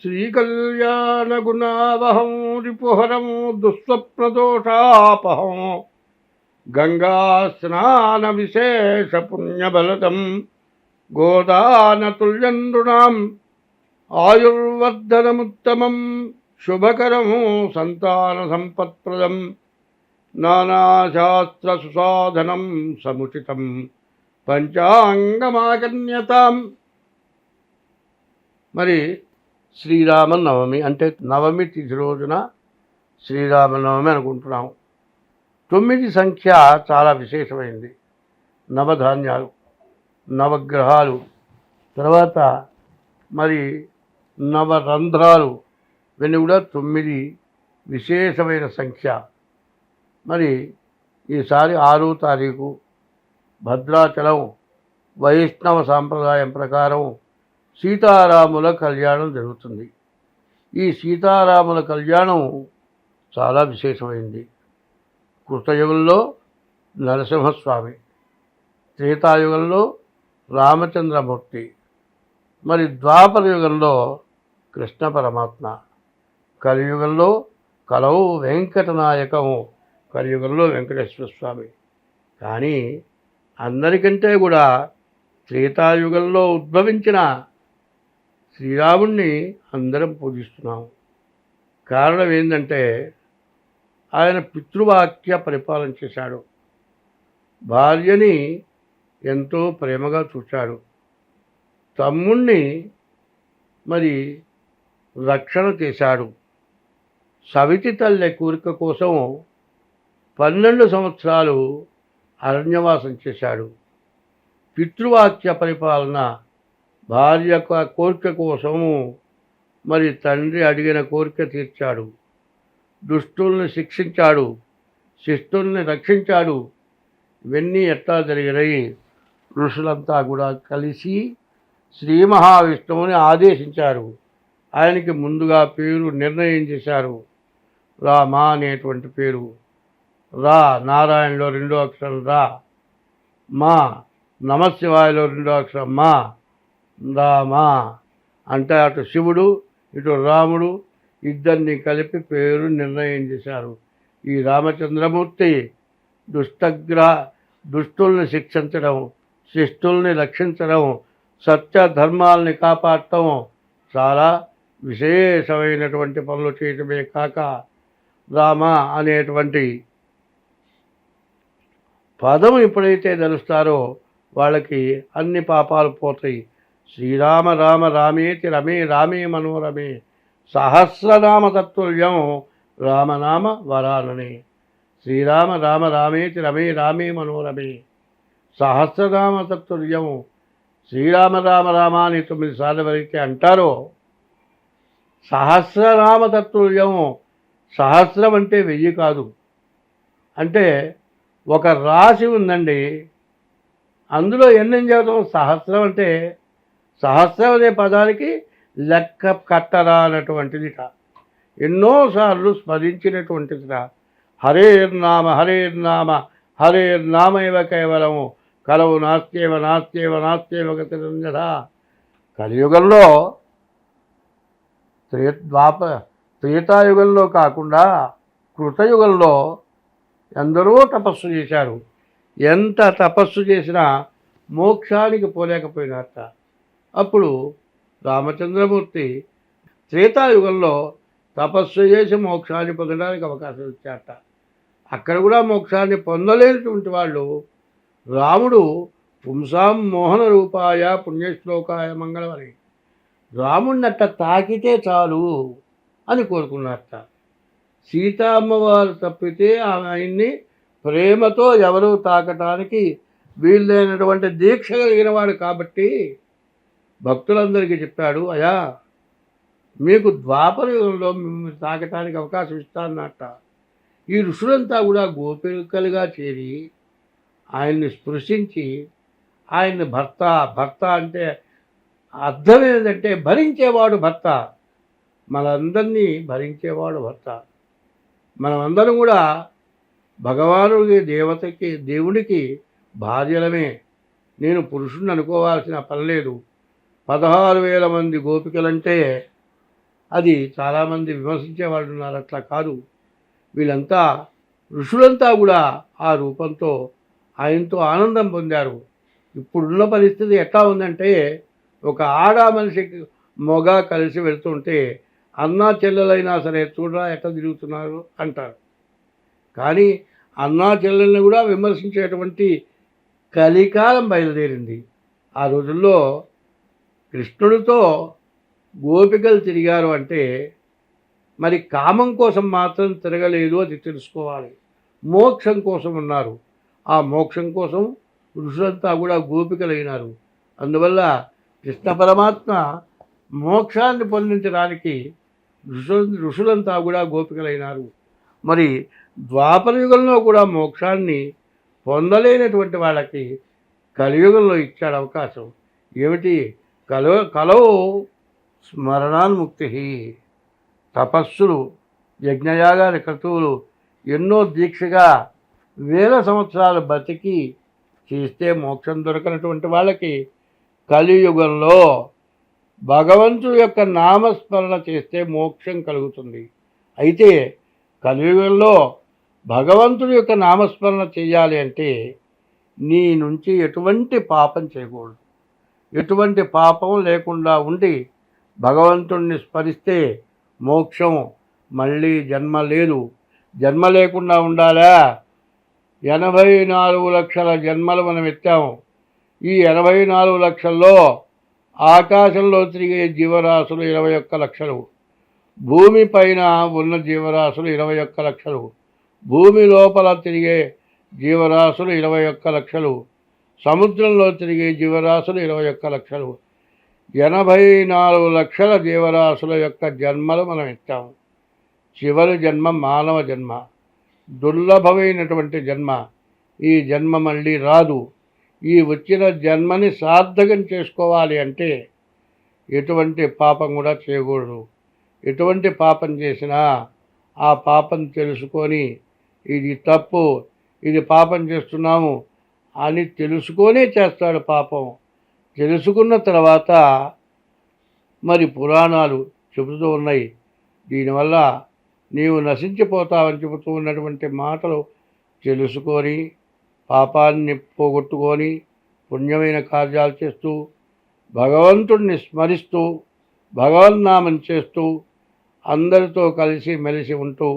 శ్రీకళ్యాణగుణావహం రిపుహరం దుస్వప్నదోషాపహం గంగాస్నాన విశేష పుణ్యబలదం గోదానతుల్యం నృణాం ఆయుర్వర్ధనముత్తమం శుభకరం సంతాన సంపత్ప్రదం నానాశాస్త్ర సుసాధనం సముచితం పంచాంగమాగణ్యతాం. మరి శ్రీరామనవమి అంటే నవమి తిథి రోజున శ్రీరామనవమి అనుకుంటున్నాము. 9 సంఖ్య చాలా విశేషమైంది. నవధాన్యాలు, నవగ్రహాలు, తర్వాత మరి నవరంధ్రాలు, ఇవన్నీ కూడా 9 విశేషమైన సంఖ్య. మరి ఈసారి 6వ తారీఖు భద్రాచలం వైష్ణవ సాంప్రదాయం ప్రకారం సీతారాముల కళ్యాణం జరుగుతుంది. ఈ సీతారాముల కళ్యాణం చాలా విశేషమైంది. కృతయుగంలో నరసింహస్వామి, త్రేతాయుగంలో రామచంద్రమూర్తి, మరి ద్వాపర యుగంలో కృష్ణ పరమాత్మ, కలియుగంలో కలవు వెంకటనాయకము, కలియుగంలో వెంకటేశ్వర స్వామి. కానీ అందరికంటే కూడా త్రేతాయుగంలో ఉద్భవించిన శ్రీరాముణ్ణి అందరం పూజిస్తున్నాం. కారణం ఏంటంటే ఆయన పితృవాక్య పరిపాలన చేశాడు. భార్యని ఎంతో ప్రేమగా చూశాడు. తమ్ముణ్ణి మరి రక్షణ చేశాడు. సవితి తల్లి కోరిక కోసం 12 సంవత్సరాలు అరణ్యవాసం చేశాడు. పితృవాక్య పరిపాలన, భార్య కోరిక కోసము మరి తండ్రి అడిగిన కోరిక తీర్చాడు. దుష్టుల్ని శిక్షించాడు, శిష్టుల్ని రక్షించాడు. ఇవన్నీ ఎట్లా జరిగినాయి? ఋషులంతా కూడా కలిసి శ్రీ మహావిష్ణువుని ఆదేశించారు. ఆయనకి ముందుగా పేరు నిర్ణయం చేశారు. రామ అనేటువంటి పేరు. రా నారాయణలో 2వ అక్షరం రా, మా నమశివాయలో 2వ అక్షరం మా, రామా అంటే అటు శివుడు ఇటు రాముడు ఇద్దరిని కలిపి పేరు నిర్ణయం చేశారు. ఈ రామచంద్రమూర్తి దుష్టుల్ని శిక్షించడం, శిష్టుల్ని రక్షించడం, సత్య ధర్మాల్ని కాపాడటం, చాలా విశేషమైనటువంటి పనులు చేయటమే కాక రామ అనేటువంటి పదం ఎప్పుడైతే తెలుస్తారో వాళ్ళకి అన్ని పాపాలు పోతాయి. శ్రీరామ రామ రామేతి రమే రామే మనోరమే సహస్రనామ తత్తుల్యం రామనామ వరాననే. శ్రీరామ రామ రామేతి రమే రామే మనోరమే సహస్రనామ తత్తుల్యం. శ్రీరామ రామ రామ అని 9 సార్లు ఎవరైతే అంటారో సహస్రనామ తత్తుల్యం. సహస్రం అంటే 1000 కాదు. అంటే ఒక రాశి ఉందండి, అందులో ఎన్ని చదువుతాం? సహస్రం అంటే సహస్రం అనే పదానికి లెక్క కట్టరా అన్నటువంటిదిట. ఎన్నోసార్లు స్మరించినటువంటిదిట. హరేర్నామ హరేర్నామ హరేర్నామైవ కేవలము కలవు నాస్త్యేవ నాస్త్యేవ నాస్త్యేవ గతిరంజన. కలియుగంలో త్రేతాయుగంలో కాకుండా కృతయుగంలో ఎందరో తపస్సు చేశారు. ఎంత తపస్సు చేసినా మోక్షానికి పోలేకపోయినారట. అప్పుడు రామచంద్రమూర్తి త్రేతాయుగంలో తపస్సు చేసి మోక్షాన్ని పొందడానికి అవకాశం ఇచ్చారట. అక్కడ కూడా మోక్షాన్ని పొందలేనటువంటి వాళ్ళు రాముడు పుంసాం మోహన రూపాయ పుణ్యశ్లోకాయ మంగళం అని రాముడినట్ట తాకితే చాలు అని కోరుకున్నారట. సీతమ్మవారు తప్పితే ఆయన్ని ప్రేమతో ఎవరూ తాకటానికి వీళ్ళైనటువంటి దీక్ష కలిగిన వాడు కాబట్టి భక్తులందరికీ చెప్పాడు, అయా మీకు ద్వాపర యుగంలో మిమ్మల్ని తాకటానికి అవకాశం ఇస్తానన్నట్ట. ఈ ఋషులంతా కూడా గోపికలుగా చేరి ఆయన్ని స్పృశించి ఆయన్ని భర్త భర్త అంటే అర్థం ఏంటంటే భరించేవాడు భర్త, మనందరినీ భరించేవాడు భర్త. మనమందరం కూడా భగవానుడికి దేవతకి దేవుడికి భార్యలమే. నేను పురుషుణ్ణి అనుకోవాల్సిన పని లేదు. 16,000 మంది గోపికలంటే అది చాలామంది విమర్శించే వాళ్ళు ఉన్నారు. అట్లా కాదు, వీళ్ళంతా ఋషులంతా కూడా ఆ రూపంతో ఆయనతో ఆనందం పొందారు. ఇప్పుడున్న పరిస్థితి ఎట్లా ఉందంటే, ఒక ఆడ మనిషికి మొగ కలిసి వెళ్తుంటే అన్నా చెల్లెలైనా సరే చూడరా ఎట్లా తిరుగుతున్నారు అంటారు. కానీ అన్నా చెల్లెల్ని కూడా విమర్శించేటువంటి కలికాలం బయలుదేరింది. ఆ రోజుల్లో కృష్ణుడితో గోపికలు తిరిగారు అంటే మరి కామం కోసం మాత్రం తిరగలేదు, అది తెలుసుకోవాలి. మోక్షం కోసం ఉన్నారు. ఆ మోక్షం కోసం ఋషులంతా కూడా గోపికలైనారు. అందువల్ల కృష్ణ పరమాత్మ మోక్షాన్ని పొందించడానికి ఋషులంతా కూడా గోపికలైనారు. మరి ద్వాపర యుగంలో కూడా మోక్షాన్ని పొందలేనటువంటి వాళ్ళకి కలియుగంలో ఇచ్చాడు అవకాశం. ఏమిటి? కలో స్మరణాన్ముక్తి. తపస్సులు, యజ్ఞయాగాలు, క్రతువులు ఎన్నో దీక్షగా వేల సంవత్సరాలు బతికి చేస్తే మోక్షం దొరకనటువంటి వాళ్ళకి కలియుగంలో భగవంతుడి యొక్క నామస్మరణ చేస్తే మోక్షం కలుగుతుంది. అయితే కలియుగంలో భగవంతుడి యొక్క నామస్మరణ చేయాలి అంటే నీ నుంచి ఎటువంటి పాపం చేయకూడదు. ఎటువంటి పాపం లేకుండా ఉండి భగవంతుడిని స్మరిస్తే మోక్షం. మళ్ళీ జన్మ లేదు. జన్మ లేకుండా ఉండాలా? 84 లక్షల జన్మలు మనం ఎత్తాము. ఈ 84 లక్షల్లో ఆకాశంలో తిరిగే జీవరాశులు 21 లక్షలు, భూమి పైన ఉన్న జీవరాశులు 21 లక్షలు, భూమి లోపల తిరిగే జీవరాశులు 21 లక్షలు, సముద్రంలో తిరిగే జీవరాశులు 21 లక్షలు, 84 లక్షల జీవరాశుల యొక్క జన్మలు మనం ఎత్తాము. చివరి జన్మ మానవ జన్మ, దుర్లభమైనటువంటి జన్మ. ఈ జన్మ మళ్ళీ రాదు. ఈ వచ్చిన జన్మని సార్థకం చేసుకోవాలి అంటే ఎటువంటి పాపం కూడా చేయకూడదు. ఎటువంటి పాపం చేసినా ఆ పాపం తెలుసుకొని ఇది తప్పు, ఇది పాపం చేస్తున్నాము అని తెలుసుకొనే చేస్తాడు పాపం. తెలుసుకున్న తర్వాత మరి పురాణాలు చెబుతూ ఉన్నాయి, దీనివల్ల నీవు నశించిపోతావని చెబుతూ ఉన్నటువంటి మాటలు తెలుసుకొని పాపాన్ని పోగొట్టుకొని పుణ్యమైన కార్యాలు చేస్తూ భగవంతుడిని స్మరిస్తూ భగవన్నామం చేస్తూ అందరితో కలిసి మెలిసి ఉంటూ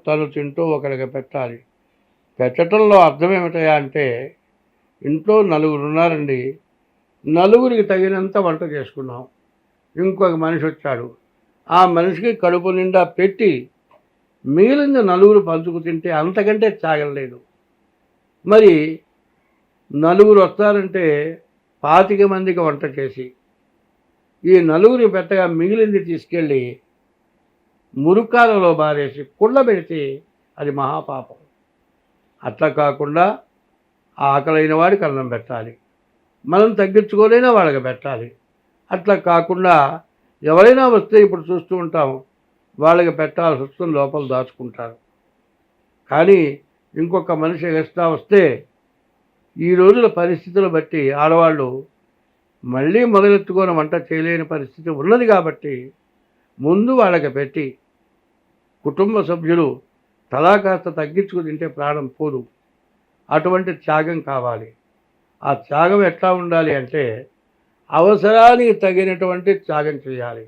తను తింటూ ఒకరికి పెట్టాలి. పెట్టడంలో అర్థం ఏమిటయా అంటే, ఇంట్లో 4 ఉన్నారండి, 4కి తగినంత వంట చేసుకున్నాం. ఇంకొక మనిషి వచ్చాడు, ఆ మనిషికి కడుపు నిండా పెట్టి మిగిలిన 4 పంచుకు తింటే అంతకంటే చాగలేదు. మరి 4 వస్తారంటే 25 మందికి వంట చేసి ఈ 4 పెట్టగా మిగిలింది తీసుకెళ్ళి మురుకాలలో బారేసి కుళ్ళబెడితే అది మహాపాపం. అట్లా కాకుండా ఆకలైన వాడికి అన్నం పెట్టాలి, మనం తగ్గించుకోలేనా వాళ్ళకి పెట్టాలి. అట్లా కాకుండా ఎవరైనా వస్తే ఇప్పుడు చూస్తూ ఉంటాం, వాళ్ళకి పెట్టాల్సి వస్తుంది, లోపల దాచుకుంటారు. కానీ ఇంకొక మనిషి ఎక్స్ట్రా వస్తే ఈ రోజుల పరిస్థితులు బట్టి ఆడవాళ్ళు మళ్ళీ మొదలెత్తుకొని వంట చేయలేని పరిస్థితి ఉన్నది. కాబట్టి ముందు వాళ్ళకి పెట్టి కుటుంబ సభ్యులు తలా కాస్త తగ్గించుకు తింటే ప్రాణం పోదు. అటువంటి త్యాగం కావాలి. ఆ త్యాగం ఎట్లా ఉండాలి అంటే అవసరానికి తగినటువంటి త్యాగం చేయాలి.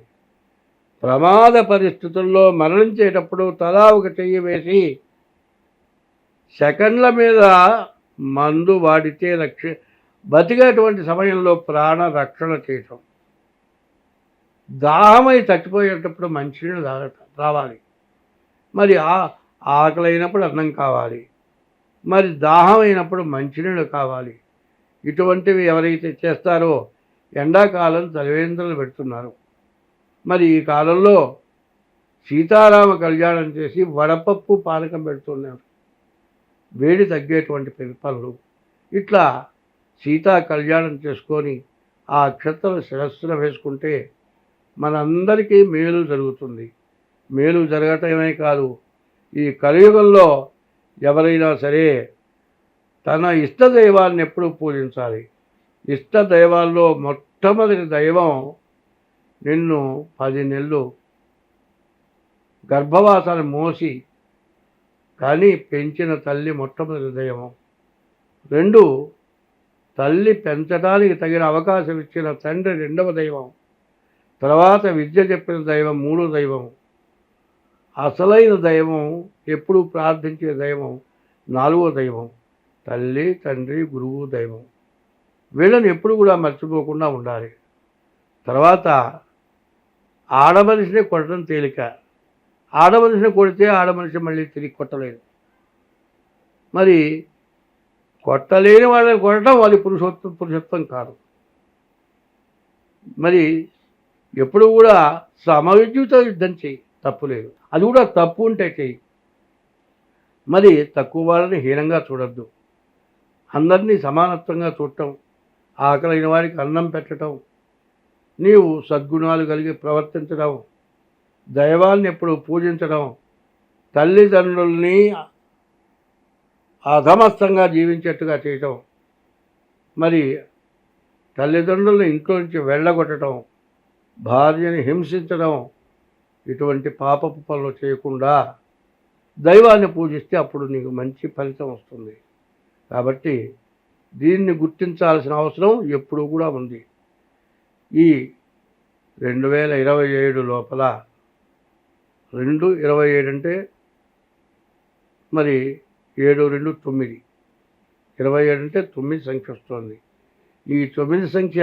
ప్రమాద పరిస్థితుల్లో మరణించేటప్పుడు తలా ఒక చెయ్యి వేసి సెకండ్ల మీద మందు వాడితే బతికేటువంటి సమయంలో ప్రాణ రక్షణ చేయటం. దాహమై చచ్చిపోయేటప్పుడు మంచినీళ్ళు రావాలి. మరి ఆకలైనప్పుడు అన్నం కావాలి, మరి దాహం అయినప్పుడు మంచినీళ్ళు కావాలి. ఇటువంటివి ఎవరైతే చేస్తారో ఎండాకాలం చలివేంద్రలు పెడుతున్నారు. మరి ఈ కాలంలో సీతారామ కళ్యాణం చేసి వడపప్పు పానకం పెడుతున్నారు, వేడి తగ్గేటువంటి పనులు. ఇట్లా సీతా కళ్యాణం చేసుకొని ఆ అక్షతలు శిరస్సున వేసుకుంటే మనందరికీ మేలు జరుగుతుంది. మేలు జరగటమే కాదు, ఈ కలియుగంలో ఎవరైనా సరే తన ఇష్టదైవాన్ని ఎప్పుడూ పూజించాలి. ఇష్టదైవాల్లో మొట్టమొదటి దైవం నిన్ను 10 నెలలు గర్భవాసాన్ని మోసి కానీ పెంచిన తల్లి మొట్టమొదటి దైవం. 2 తల్లి పెంచడానికి తగిన అవకాశం ఇచ్చిన తండ్రి రెండవ దైవం. తర్వాత విద్య చెప్పిన దైవం మూడో దైవం. అసలైన దైవం ఎప్పుడు ప్రార్థించే దైవం నాలుగో దైవం. తల్లి తండ్రి గురువు దైవం. వీళ్ళని ఎప్పుడు కూడా మర్చిపోకుండా ఉండాలి. తర్వాత ఆడమనిషిని కొట్టడం తేలిక. ఆడమనిషిని కొడితే ఆడమనిషి మళ్ళీ తిరిగి కొట్టలేదు. మరి కొట్టలేని వాళ్ళని కొట్టడం వాళ్ళ పురుషత్వం కాదు. మరి ఎప్పుడు కూడా సమవిద్యుతో యుద్ధం చేయి, తప్పు లేదు. అది కూడా తప్పు ఉంటే చెయ్యి. మరి తక్కువ వాళ్ళని హీనంగా చూడొద్దు. అందరినీ సమానత్వంగా చూడటం, ఆకలైన వారికి అన్నం పెట్టడం, నీవు సద్గుణాలు కలిగి ప్రవర్తించడం, దైవాన్ని ఎప్పుడు పూజించడం, తల్లిదండ్రుల్ని అధమస్థంగా జీవించేట్టుగా చేయటం, మరి తల్లిదండ్రులను ఇంట్లో నుంచి వెళ్ళగొట్టడం, భార్యని హింసించడం, ఇటువంటి పాపపు పనులు చేయకుండా దైవాన్ని పూజిస్తే అప్పుడు నీకు మంచి ఫలితం వస్తుంది. కాబట్టి దీన్ని గుర్తించాల్సిన అవసరం ఎప్పుడూ కూడా ఉంది. ఈ 2027 లోపల 2/27 అంటే మరి 7/2 9, 27 అంటే 9 సంఖ్య వస్తుంది. ఈ 9 సంఖ్య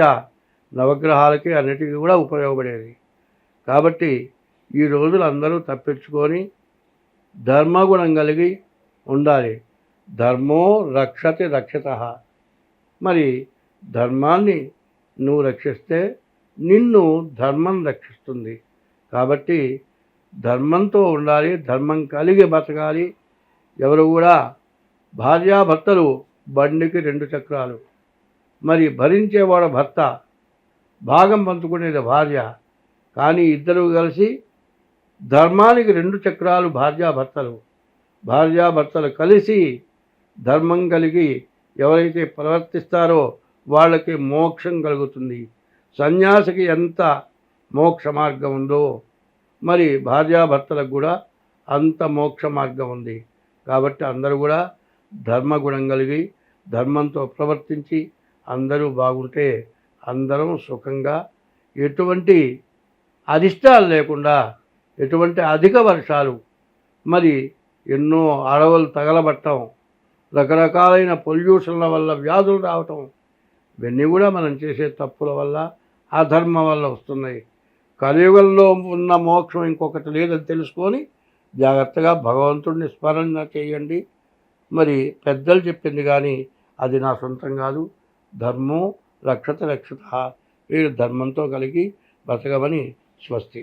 నవగ్రహాలకి అన్నిటికీ కూడా ఉపయోగపడేది. కాబట్టి ఈ రోజులు అందరూ తప్పించుకొని ధర్మగుణం కలిగి ఉండాలి. ధర్మో రక్షతి రక్షితః. మరి ధర్మాన్ని నువ్వు రక్షిస్తే నిన్ను ధర్మం రక్షిస్తుంది. కాబట్టి ధర్మంతో ఉండాలి, ధర్మం కలిగి బతకాలి. ఎవరు కూడా భార్యాభర్తలు బండికి 2 చక్రాలు. మరి భరించేవాడు భర్త, భాగం పంచుకునేది భార్య. కానీ ఇద్దరు కలిసి ధర్మానికి 2 చక్రాలు భార్యాభర్తలు. భార్యాభర్తలు కలిసి ధర్మం కలిగి ఎవరైతే ప్రవర్తిస్తారో వాళ్ళకి మోక్షం కలుగుతుంది. సన్యాసికి ఎంత మోక్ష మార్గం ఉందో మరి భార్యాభర్తలకు కూడా అంత మోక్ష మార్గం ఉంది. కాబట్టి అందరూ కూడా ధర్మగుణం కలిగి ధర్మంతో ప్రవర్తించి అందరూ బాగుంటే అందరం సుఖంగా, ఎటువంటి అరిష్టాలు లేకుండా, ఎటువంటి అధిక వర్షాలు, మరి ఎన్నో అడవులు తగలబట్టడం, రకరకాలైన పొల్యూషన్ల వల్ల వ్యాధులు రావటం, ఇవన్నీ కూడా మనం చేసే తప్పుల వల్ల, అధర్మం వల్ల వస్తున్నాయి. కలియుగంలో ఉన్న మోక్షం ఇంకొకటి లేదని తెలుసుకొని జాగ్రత్తగా భగవంతుడిని స్మరణ చేయండి. మరి పెద్దలు చెప్పింది కానీ అది నా సొంతం కాదు. ధర్మో రక్షత రక్షిత. వీరు ధర్మంతో కలిగి బతకమని స్వస్తి.